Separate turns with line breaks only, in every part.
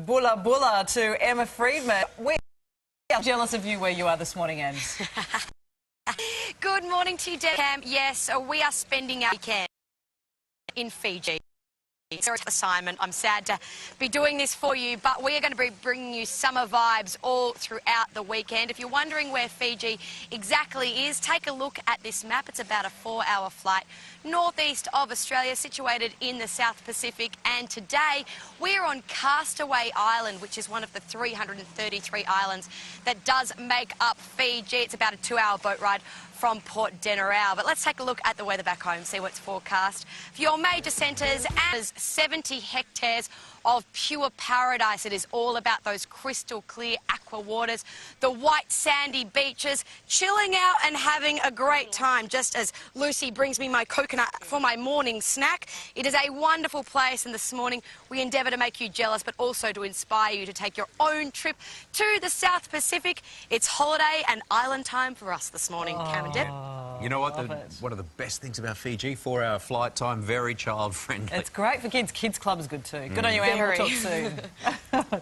Bulla Bulla to Emma Friedman. We are jealous of you where you are this morning, Em.
Good morning to you, Cam. Yes, we are spending our weekend in Fiji. It's an assignment. I'm sad to be doing this for you, but we are going to be bringing you summer vibes all throughout the weekend. If you're wondering where Fiji exactly is, take a look at this map. It's about a 4-hour flight northeast of Australia, situated in the South Pacific. And today we're on Castaway Island, which is one of the 333 islands that does make up Fiji. It's about a 2-hour boat ride from Port Denarau. But let's take a look at the weather back home, see what's forecast for your major centres. And 70 hectares of pure paradise. It is all about those crystal clear aqua waters, the white sandy beaches, chilling out and having a great time, just as Lucy brings me my coconut for my morning snack. It is a wonderful place, and this morning we endeavour to make you jealous, but also to inspire you to take your own trip to the South Pacific. It's holiday and island time for us this morning. Cam and Deb.
You know what? One of the best things about Fiji, 4-hour flight time, very child-friendly.
It's great for kids. Kids Club is good too. Good on you, Em. We'll talk soon.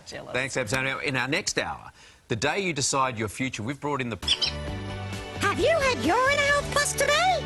Jealous.
Thanks, Ab. So now, in our next hour, the day you decide your future, we've brought in the...
Have you had Urine Hour Plus today?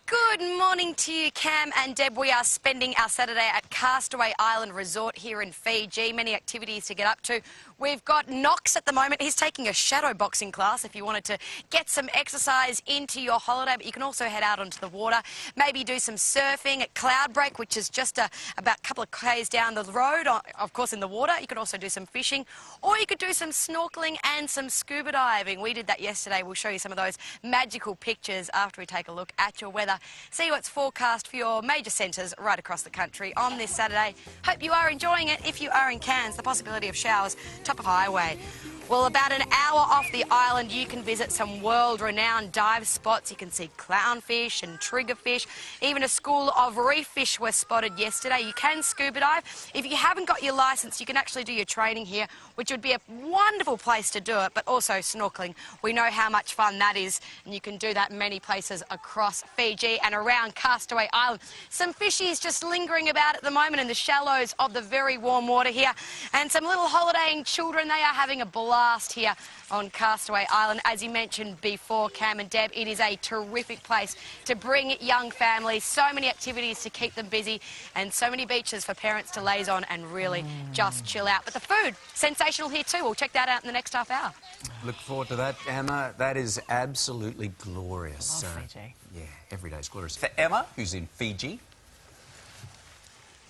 Good morning to you, Cam and Deb. We are spending our Saturday at Castaway Island Resort here in Fiji. Many activities to get up to. We've got Knox at the moment. He's taking a shadow boxing class if you wanted to get some exercise into your holiday, but you can also head out onto the water, maybe do some surfing at Cloudbreak, which is just about a couple of k's down the road, of course in the water. You could also do some fishing, or you could do some snorkeling and some scuba diving. We did that yesterday. We'll show you some of those magical pictures after we take a look at your weather. See what's forecast for your major centres right across the country on this Saturday. Hope you are enjoying it. If you are in Cairns, the possibility of showers, top of highway. Well, about an hour off the island, you can visit some world-renowned dive spots. You can see clownfish and triggerfish. Even a school of reef fish were spotted yesterday. You can scuba dive. If you haven't got your licence, you can actually do your training here, which would be a wonderful place to do it, but also snorkelling. We know how much fun that is, and you can do that in many places across Fiji and around Castaway Island. Some fishies just lingering about at the moment in the shallows of the very warm water here, and some little holidaying children. They are having a blast here on Castaway Island. As you mentioned before, Cam and Deb, it is a terrific place to bring young families. So many activities to keep them busy, and so many beaches for parents to laze on and really just chill out. But the food, sensational here too. We'll check that out in the next half hour.
Look forward to that, Emma. That is absolutely glorious.
Fiji.
Yeah, every day is glorious. For Emma, who's in Fiji.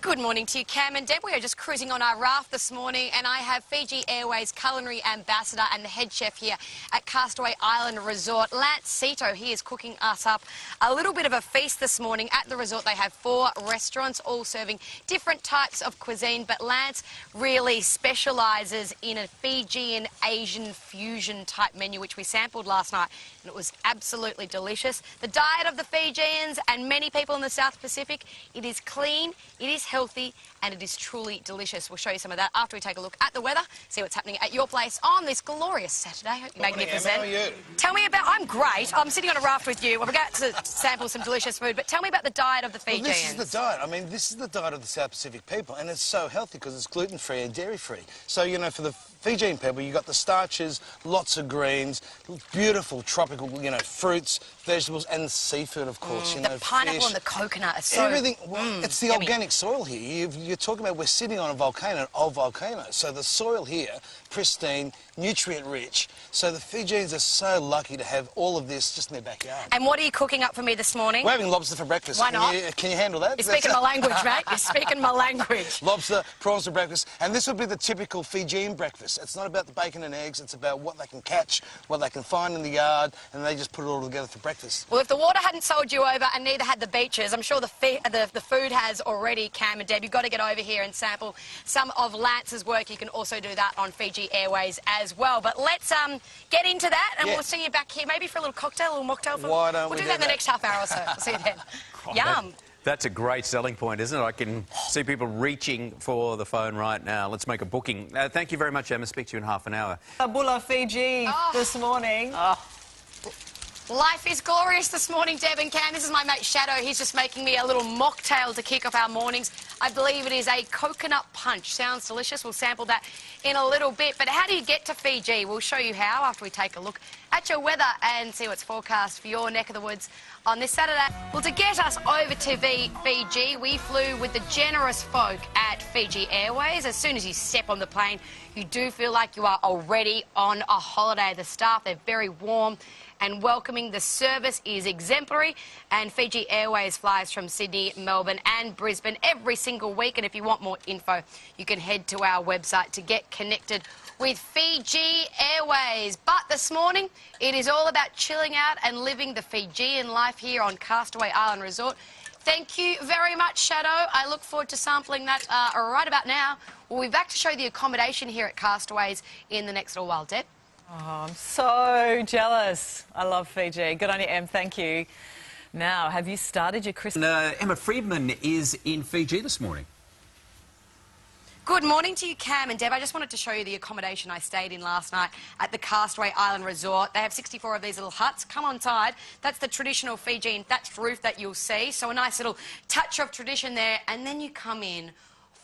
Good morning to you, Cam and Deb. We are just cruising on our raft this morning, and I have Fiji Airways culinary ambassador and the head chef here at Castaway Island Resort, Lance Seeto. He is cooking us up a little bit of a feast this morning. At the resort, they have 4 restaurants, all serving different types of cuisine, but Lance really specialises in a Fijian Asian fusion type menu, which we sampled last night, and it was absolutely delicious. The diet of the Fijians and many people in the South Pacific, it is clean, it is healthy, and it is truly delicious. We'll show you some of that after we take a look at the weather, see what's happening at your place on this glorious Saturday. Hope you're magnificent.
How are you?
Tell me about... I'm great. I'm sitting on a raft with you. We're about to sample some delicious food, but tell me about the diet of the Fijians.
Well, this is the diet. I mean, this is the diet of the South Pacific people, and it's so healthy because it's gluten-free and dairy-free. So, you know, for the Fijian people, you've got the starches, lots of greens, beautiful tropical, you know, fruits, vegetables, and seafood, of course. You know,
the pineapple
fish,
and the coconut are so...
everything. Well, it's the
yummy.
organic soil here. You're talking about we're sitting on a volcano, so the soil here, pristine, nutrient-rich. So the Fijians are so lucky to have all of this just in their backyard.
And what are you cooking up for me this morning?
We're having lobster for breakfast.
Why not?
Can you handle that?
You're speaking my language, mate. You're speaking my language.
Lobster, prawns for breakfast, and this would be the typical Fijian breakfast. It's not about the bacon and eggs, it's about what they can catch, what they can find in the yard, and they just put it all together for breakfast.
Well, if the water hadn't sold you over and neither had the beaches, I'm sure the food has already, Cam and Deb. You've got to get over here and sample some of Lance's work. You can also do that on Fiji Airways as well. But let's get into that, and we'll see you back here maybe for a little cocktail, a little mocktail.
Why don't we
do that in the next half hour or so. We'll see you then. Yum.
That's a great selling point, isn't it? I can see people reaching for the phone right now. Let's make a booking. Thank you very much, Emma. Speak to you in half an hour.
Bulla Fiji this morning.
Life is glorious this morning, Deb and Cam. This is my mate Shadow. He's just making me a little mocktail to kick off our mornings. I believe it is a coconut punch. Sounds delicious. We'll sample that in a little bit. But how do you get to Fiji? We'll show you how after we take a look at your weather and see what's forecast for your neck of the woods on this Saturday. Well, to get us over to Fiji, we flew with the generous folk at Fiji Airways. As soon as you step on the plane, you do feel like you are already on a holiday. The staff, they're very warm and welcoming. The service is exemplary, and Fiji Airways flies from Sydney, Melbourne and Brisbane every single week. And if you want more info, you can head to our website to get connected with Fiji Airways. But this morning, it is all about chilling out and living the Fijian life here on Castaway Island Resort. Thank you very much, Shadow. I look forward to sampling that right about now. We'll be back to show the accommodation here at Castaways in the next little while, Deb.
Oh, I'm so jealous. I love Fiji. Good on you, Em. Thank you. Now, have you started your Christmas?
Emma Friedman is in Fiji this morning.
Good morning to you, Cam and Deb. I just wanted to show you the accommodation I stayed in last night at the Castaway Island Resort. They have 64 of these little huts. Come on inside. That's the traditional Fijian thatched roof that you'll see. So a nice little touch of tradition there. And then you come in.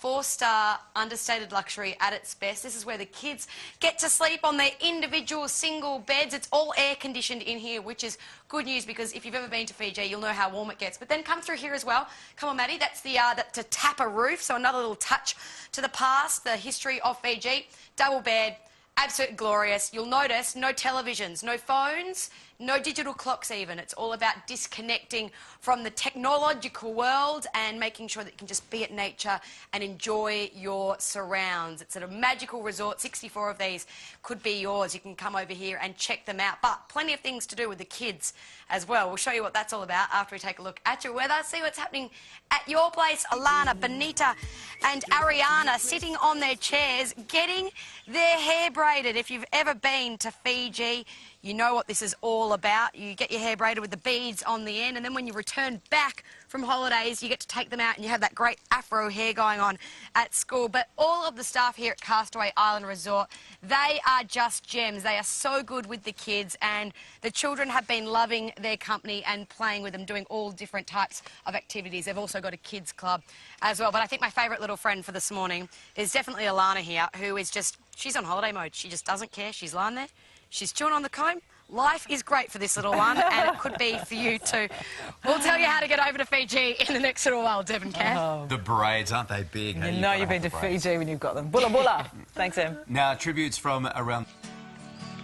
4-star understated luxury at its best. This is where the kids get to sleep on their individual single beds. It's all air conditioned in here, which is good news because if you've ever been to Fiji, you'll know how warm it gets. But then come through here as well. Come on, Maddie. That's the Tapa roof. So another little touch to the past, the history of Fiji. Double bed. Absolutely glorious. You'll notice no televisions, no phones, no digital clocks even. It's all about disconnecting from the technological world and making sure that you can just be at nature and enjoy your surrounds. It's at a magical resort. 64 of these could be yours. You can come over here and check them out. But plenty of things to do with the kids as well. We'll show you what that's all about after we take a look at your weather, see what's happening at your place. Alana, Benita and Ariana sitting on their chairs getting their hair braided. If you've ever been to Fiji, you know what this is all about. You get your hair braided with the beads on the end, and then when you return back from holidays, you get to take them out and you have that great afro hair going on at school. But all of the staff here at Castaway Island Resort, they are just gems. They are so good with the kids, and the children have been loving their company and playing with them, doing all different types of activities. They've also got a kids club as well. But I think my favourite little friend for this morning is definitely Alana here, who is just, she's on holiday mode. She just doesn't care. She's lying there. She's chewing on the comb. Life is great for this little one, and it could be for you too. We'll tell you how to get over to Fiji in the next little while, Deb and Cam.
Oh. The braids, aren't they big?
You know you've been to Fiji when you've got them. Bulla bulla. Thanks, Em.
Now, tributes from around...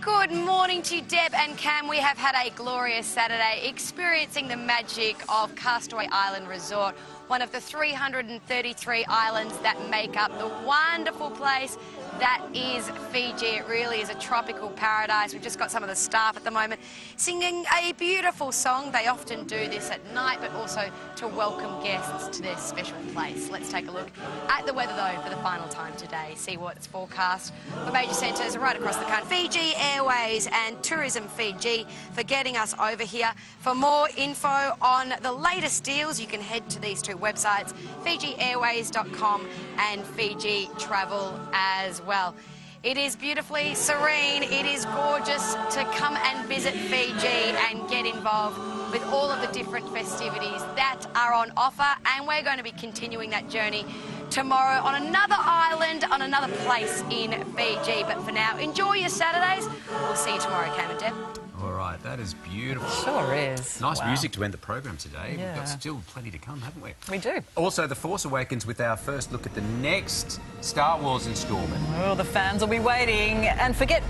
Good morning to you, Deb and Cam. We have had a glorious Saturday experiencing the magic of Castaway Island Resort, one of the 333 islands that make up the wonderful place that is Fiji. It really is a tropical paradise. We've just got some of the staff at the moment singing a beautiful song. They often do this at night, but also to welcome guests to their special place. Let's take a look at the weather, though, for the final time today. See what's forecast for major centres right across the country. Fiji Airways and Tourism Fiji for getting us over here. For more info on the latest deals, you can head to these two websites, FijiAirways.com and Fiji Travel as well. It is beautifully serene. It is gorgeous to come and visit Fiji and get involved with all of the different festivities that are on offer. And we're going to be continuing that journey tomorrow on another island, on another place in Fiji. But for now, enjoy your Saturdays. We'll see you tomorrow, Cam and Deb.
All right, that is beautiful.
Sure is.
Nice music to end the program today.
Yeah.
We've got still plenty to come, haven't we?
We do.
Also, The Force Awakens with our first look at the next Star Wars instalment.
Well, the fans will be waiting. And forget...